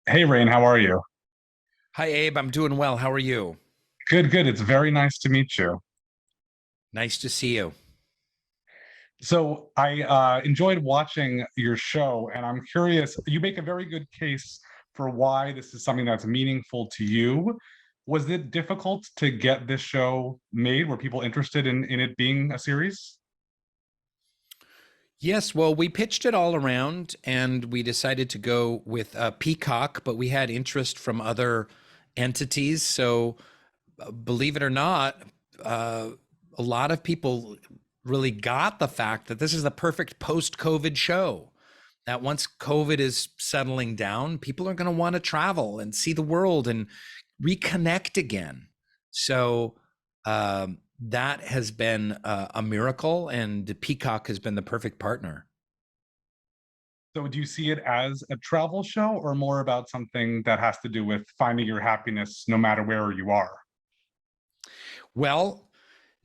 Hey, Rain, how are you? Hi, Abe. I'm doing well. How are you? Good, good. It's very nice to meet you. Nice to see you. So I enjoyed watching your show, and I'm curious, you make a very good case for why this is something that's meaningful to you. Was it difficult to get this show made? Were people interested in it being a series? Yes, well, we pitched it all around and we decided to go with Peacock, but we had interest from other entities. So, believe it or not, uh, a lot of people really got the fact that this is the perfect post COVID show. That once COVID is settling down, people are going to want to travel and see the world and reconnect again. So that has been a miracle, and Peacock has been the perfect partner. So do you see it as a travel show or more about something that has to do with finding your happiness no matter where you are? Well,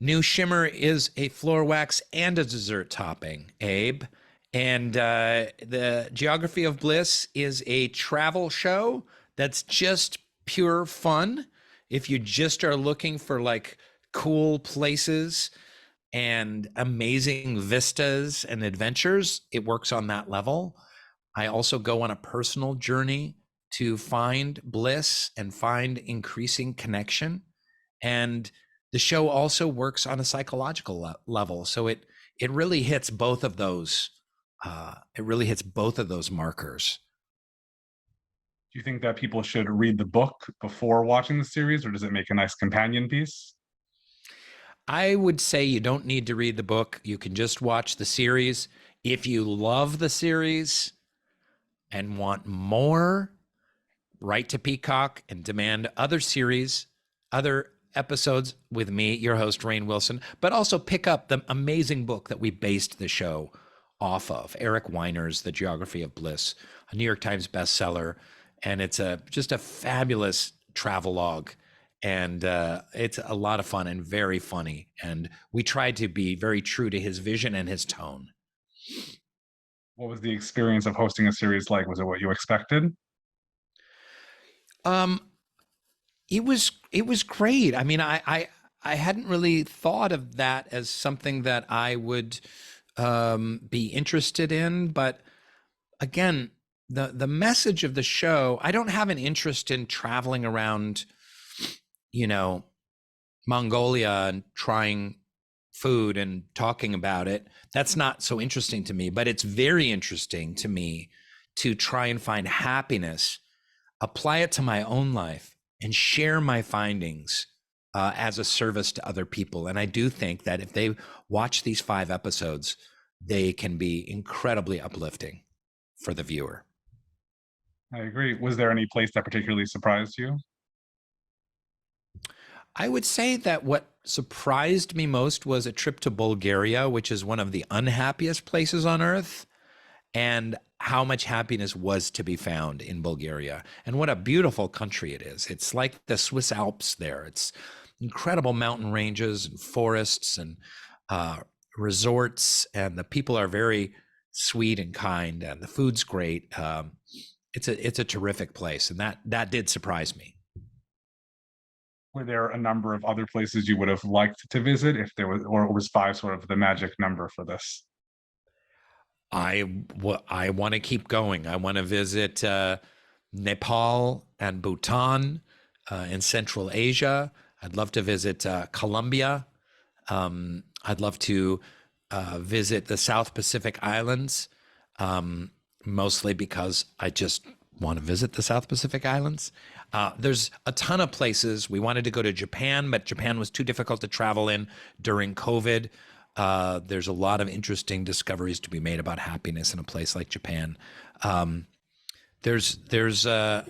New Shimmer is a floor wax and a dessert topping, Abe. And the Geography of Bliss is a travel show that's just pure fun. If you just are looking for like cool places and amazing vistas and adventures, it works on that level. I also go on a personal journey to find bliss and find increasing connection. And the show also works on a psychological level. So it really hits both of those. It really hits both of those markers. Do you think that people should read the book before watching the series, or does it make a nice companion piece? I would say you don't need to read the book. You can just watch the series. If you love the series and want more, write to Peacock and demand other series, other episodes with me, your host, Rainn Wilson, but also pick up the amazing book that we based the show off of, Eric Weiner's The Geography of Bliss, a New York Times bestseller. And it's just a fabulous travelogue. And it's a lot of fun and very funny. And we tried to be very true to his vision and his tone. What was the experience of hosting a series like? Was it what you expected? Um, it was great. I mean, I hadn't really thought of that as something that I would be interested in, but again, the message of the show, I don't have an interest in traveling around, you know, Mongolia and trying food and talking about it. That's not so interesting to me, but it's very interesting to me to try and find happiness, apply it to my own life, and share my findings as a service to other people. And I do think that if they watch these 5 episodes, they can be incredibly uplifting for the viewer. I agree. Was there any place that particularly surprised you? I would say that what surprised me most was a trip to Bulgaria, which is one of the unhappiest places on earth, and how much happiness was to be found in Bulgaria. And what a beautiful country it is. It's like the Swiss Alps there. It's incredible mountain ranges and forests and uh, resorts, and the people are very sweet and kind, and the food's great. It's a terrific place, and that did surprise me. Were there a number of other places you would have liked to visit if there was, or was five sort of the magic number for this? I want to keep going. I want to visit Nepal and Bhutan in Central Asia. I'd love to visit Colombia. I'd love to visit the South Pacific Islands, mostly because I just want to visit the South Pacific Islands. There's a ton of places. We wanted to go to Japan, but Japan was too difficult to travel in during COVID. There's a lot of interesting discoveries to be made about happiness in a place like Japan. Um, there's a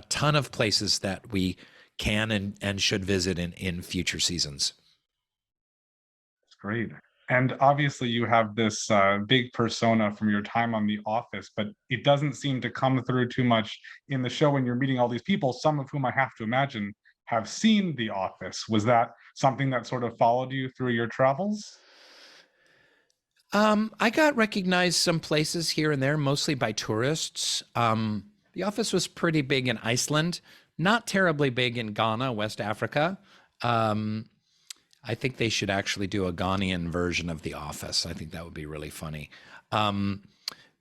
ton of places that we can and should visit in future seasons. It's great. And obviously, you have this big persona from your time on The Office, but it doesn't seem to come through too much in the show when you're meeting all these people, some of whom I have to imagine have seen The Office. Was that something that sort of followed you through your travels? I got recognized some places here and there, mostly by tourists. The Office was pretty big in Iceland, not terribly big in Ghana, West Africa. Um, I think they should actually do a Ghanaian version of The Office. I think that would be really funny. Um,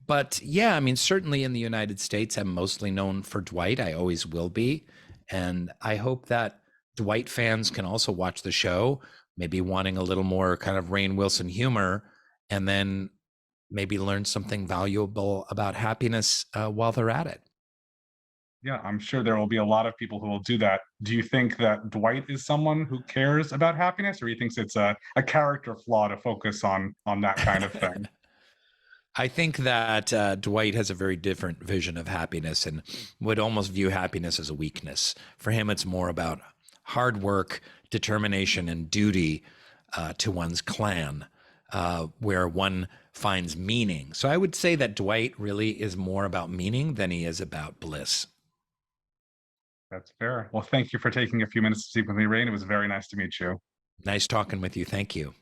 but yeah, I mean, certainly in the United States, I'm mostly known for Dwight. I always will be. And I hope that Dwight fans can also watch the show, maybe wanting a little more kind of Rainn Wilson humor, and then maybe learn something valuable about happiness while they're at it. Yeah, I'm sure there will be a lot of people who will do that. Do you think that Dwight is someone who cares about happiness, or he thinks it's a character flaw to focus on that kind of thing? I think that Dwight has a very different vision of happiness and would almost view happiness as a weakness. For him, it's more about hard work, determination, and duty to one's clan, where one finds meaning. So I would say that Dwight really is more about meaning than he is about bliss. That's fair. Well, thank you for taking a few minutes to speak with me, Rain. It was very nice to meet you. Nice talking with you. Thank you.